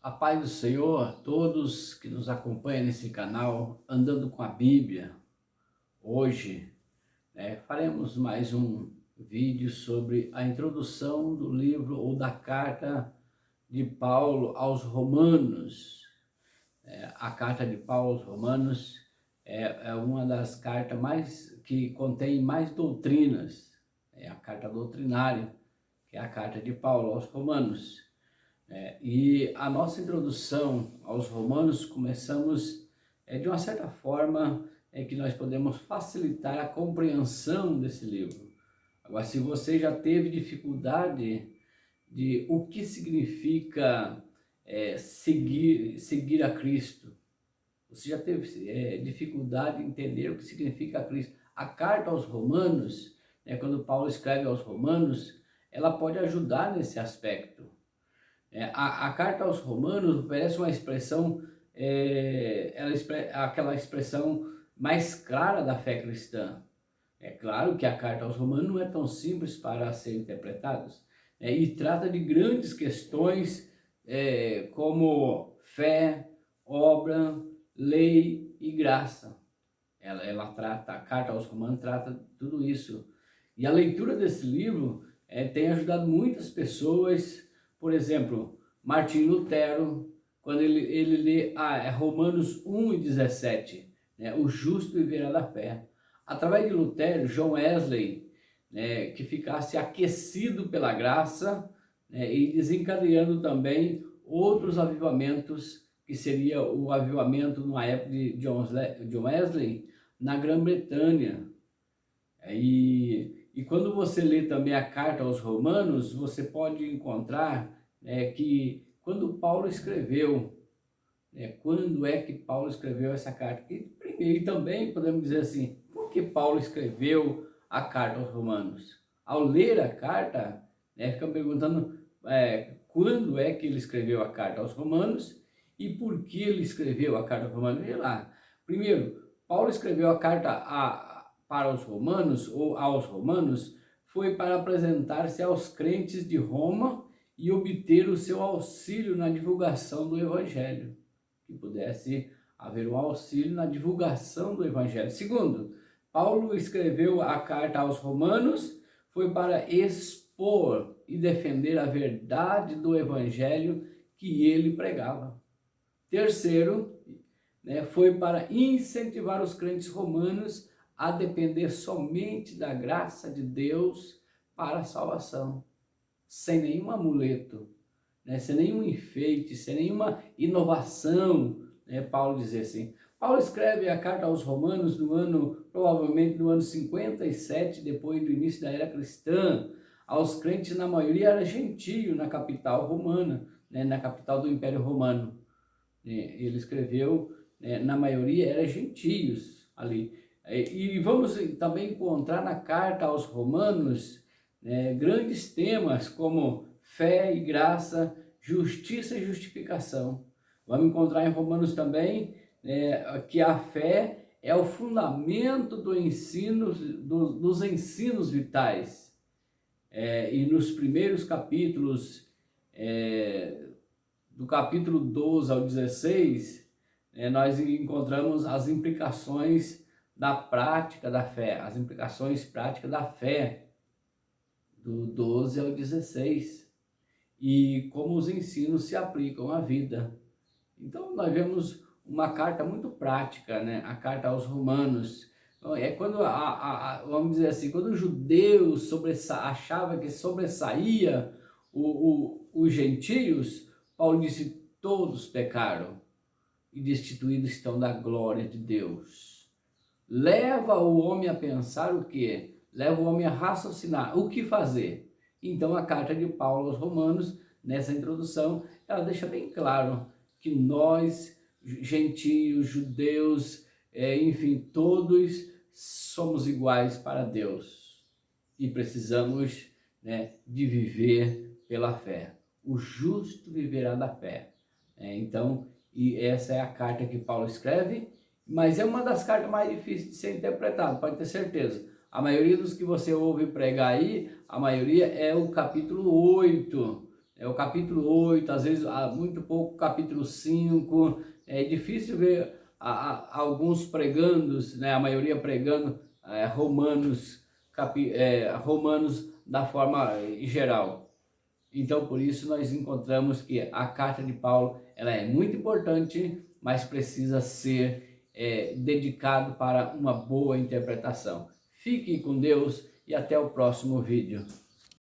A paz do Senhor a todos que nos acompanham nesse canal, Andando com a Bíblia. Hoje, faremos mais um vídeo sobre a introdução do livro ou da carta de Paulo aos Romanos. A carta de Paulo aos Romanos é uma das cartas que contém mais doutrinas. É a carta doutrinária, que é a carta de Paulo aos Romanos. E a nossa introdução aos Romanos, começamos de uma certa forma que nós podemos facilitar a compreensão desse livro. Agora, se você já teve dificuldade de o que significa seguir a Cristo, você já teve dificuldade em entender o que significa Cristo, a carta aos Romanos, quando Paulo escreve aos Romanos, ela pode ajudar nesse aspecto. A carta aos Romanos oferece uma expressão, aquela expressão mais clara da fé cristã. É claro que a carta aos Romanos não é tão simples para ser interpretada, e trata de grandes questões como fé, obra, lei e graça. A carta aos Romanos trata tudo isso. E a leitura desse livro tem ajudado muitas pessoas. Por exemplo, Martim Lutero, quando ele lê Romanos 1:17, o justo viverá da fé. Através de Lutero, John Wesley, que ficasse aquecido pela graça, e desencadeando também outros avivamentos, que seria o avivamento numa época de John Wesley, na Grã-Bretanha. E quando você lê também a carta aos Romanos, você pode encontrar que quando Paulo escreveu, quando é que Paulo escreveu essa carta? E também podemos dizer assim, por que Paulo escreveu a carta aos Romanos? Ao ler a carta, fica perguntando quando é que ele escreveu a carta aos Romanos e por que ele escreveu a carta aos Romanos. Veja lá, primeiro, Paulo escreveu a carta para os romanos, ou aos romanos, foi para apresentar-se aos crentes de Roma e obter o seu auxílio na divulgação do Evangelho, que pudesse haver um auxílio na divulgação do Evangelho. Segundo, Paulo escreveu a carta aos romanos, foi para expor e defender a verdade do Evangelho que ele pregava. Terceiro, foi para incentivar os crentes romanos a depender somente da graça de Deus para a salvação, sem nenhum amuleto, sem nenhum enfeite, sem nenhuma inovação, Paulo diz assim. Paulo escreve a carta aos Romanos provavelmente no ano 57, depois do início da era cristã, aos crentes, na maioria era gentio, na capital romana, na capital do Império Romano. Ele escreveu, na maioria era gentios ali. E vamos também encontrar na carta aos Romanos grandes temas como fé e graça, justiça e justificação. Vamos encontrar em Romanos também que a fé é o fundamento do ensino, dos ensinos vitais. E nos primeiros capítulos, do capítulo 12 ao 16, nós encontramos as implicações da prática da fé, as implicações práticas da fé, do 12 ao 16, e como os ensinos se aplicam à vida. Então, nós vemos uma carta muito prática, a carta aos Romanos. Quando, vamos dizer assim, quando os judeus achavam que sobressaía os gentios, Paulo disse, todos pecaram e destituídos estão da glória de Deus. Leva o homem a pensar o quê? Leva o homem a raciocinar o que fazer. Então a carta de Paulo aos Romanos, nessa introdução, ela deixa bem claro que nós, gentios, judeus, enfim, todos somos iguais para Deus e precisamos de viver pela fé. O justo viverá da fé. Então, e essa é a carta que Paulo escreve, mas é uma das cartas mais difíceis de ser interpretada, pode ter certeza. A maioria dos que você ouve pregar aí, a maioria é o capítulo 8, o capítulo 8, às vezes muito pouco o capítulo 5. É difícil ver alguns pregando, né, a maioria pregando Romanos da forma geral. Então, por isso, nós encontramos que a carta de Paulo ela é muito importante, mas precisa ser dedicado para uma boa interpretação. Fique com Deus e até o próximo vídeo.